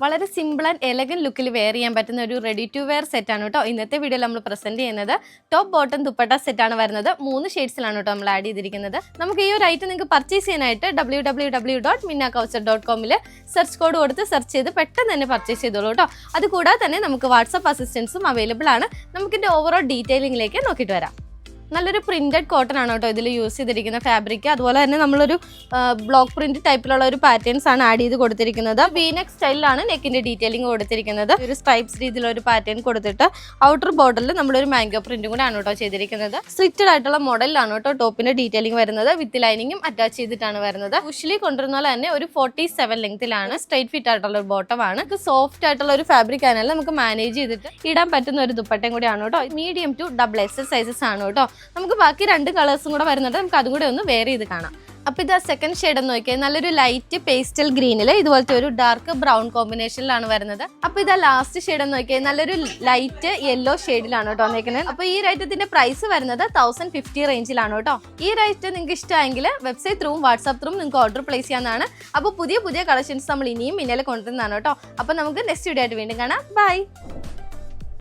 വളരെ simple and elegant ലുക്കിൽ wear ചെയ്യാൻ പറ്റുന്ന ഒരു റെഡി ടു വെയർ സെറ്റ് ആണ് കേട്ടോ ഇന്നത്തെ വീഡിയോയിൽ നമ്മൾ പ്രസന്റ് ചെയ്യുന്നത്. ടോപ്പ് ബോട്ടം ദുപ്പട്ട സെറ്റ് ആണ് വരുന്നത്. 3 ഷെയ്ഡ്സിലാണ് കേട്ടോ നമ്മൾ ആഡ് ചെയ്തിരിക്കുന്നത്. നമുക്ക് ഈ ഒരു ഐറ്റം നിങ്ങൾക്ക് പർച്ചേസ് ചെയ്യാനായിട്ട് www.minnakoucher.com സെർച്ച് കോഡ് കൊടുത്ത് സെർച്ച് ചെയ്ത് പെട്ടെന്ന് തന്നെ പർച്ചേസ് ചെയ്തോളൂ കേട്ടോ. അതുകൂടാതെ തന്നെ നമുക്ക് വാട്സ്ആപ്പ് അസിസ്റ്റൻസും അവൈലബിൾ ആണ്. നമുക്കിന്റെ ഓവറോൾ ഡീറ്റെയിലിംഗിലേക്ക് നോക്കിയിട്ട് വരാം. നല്ലൊരു പ്രിന്റഡ് കോട്ടൺ ആണ് കേട്ടോ ഇതിൽ യൂസ് ചെയ്തിരിക്കുന്ന ഫാബ്രിക്. അതുപോലെ തന്നെ നമ്മളൊരു ബ്ലോക്ക് പ്രിന്റ് ടൈപ്പിലുള്ള ഒരു പാറ്റേൺസ് ആണ് ആഡ് ചെയ്ത് കൊടുത്തിരിക്കുന്നത്. വീനെക്ക് സ്റ്റൈലിലാണ് നെക്കിന്റെ ഡീറ്റെയിലിംഗ് കൊടുത്തിരിക്കുന്നത്. ഒരു സ്ട്രൈപ്സ് രീതിയിലുള്ള ഒരു പാറ്റേൺ കൊടുത്തിട്ട് ഔട്ടർ ബോർഡറിൽ നമ്മളൊരു മാംഗോ പ്രിന്റും കൂടെ ആണ് കേട്ടോ ചെയ്തിരിക്കുന്നത്. സ്ട്രിക്റ്റഡ് ആയിട്ടുള്ള മോഡലിലാണ് കേട്ടോ ടോപ്പിന്റെ ഡീറ്റെയിലിംഗ് വരുന്നത്. വിത്ത് ലൈനിങ്ങും അറ്റാച്ച് ചെയ്തിട്ടാണ് വരുന്നത്. യൂഷ്വലി കൊണ്ടുവരുന്ന പോലെ തന്നെ ഒരു 47 ലെങ്ത്തിലാണ്. സ്ട്രൈറ്റ് ഫിറ്റ് ആയിട്ടുള്ള ഒരു ബോട്ടം ആണ്. സോഫ്റ്റ് ആയിട്ടുള്ള ഒരു ഫാബ്രിക് ആണെങ്കിൽ നമുക്ക് മാനേജ് ചെയ്തിട്ട് ഇടാൻ പറ്റുന്ന ഒരു ദുപ്പട്ടയും കൂടിയാണ് കേട്ടോ. Medium to double XL sizes ആണ് കേട്ടോ. നമുക്ക് ബാക്കി 2 കളേഴ്സും കൂടെ വരുന്നുണ്ട്. നമുക്ക് അതും കൂടെ ഒന്ന് വെയർ ചെയ്ത് കാണാം. അപ്പോൾ ഇത് സെക്കൻഡ് ഷെയ്ഡ് എന്ന് നോക്കിയാൽ നല്ലൊരു ലൈറ്റ് പേസ്റ്റൽ ഗ്രീനിൽ ഇതുപോലത്തെ ഒരു ഡാർക്ക് ബ്രൗൺ കോമ്പിനേഷനിലാണ് വരുന്നത്. അപ്പോൾ ഇത് ലാസ്റ്റ് ഷെയ്ഡ് എന്ന് നോക്കിയാൽ നല്ലൊരു ലൈറ്റ് യെല്ലോ ഷെയ്ഡിലാണ് കേട്ടോ വന്നിരിക്കുന്നത്. അപ്പോൾ ഈ ഐറ്റത്തിന്റെ പ്രൈസ് വരുന്നത് 1050 റേഞ്ചിലാണ് കേട്ടോ. ഈ ഐറ്റം നിങ്ങൾക്ക് ഇഷ്ടമായെങ്കിൽ വെബ്സൈറ്റ് ത്രൂവും വാട്സ്ആപ്പ് ത്രൂവും നിങ്ങൾക്ക് ഓർഡർ പ്ലേസ് ചെയ്യാവുന്നതാണ്. അപ്പോൾ പുതിയ കളക്ഷൻസ് നമ്മൾ ഇനിയും ഇന്നലെ കൊണ്ടുവരുന്നതാണ് കേട്ടോ. അപ്പോൾ നമുക്ക് നെക്സ്റ്റ് വീഡിയോ ആയിട്ട് വീണ്ടും കാണാം. ബൈ.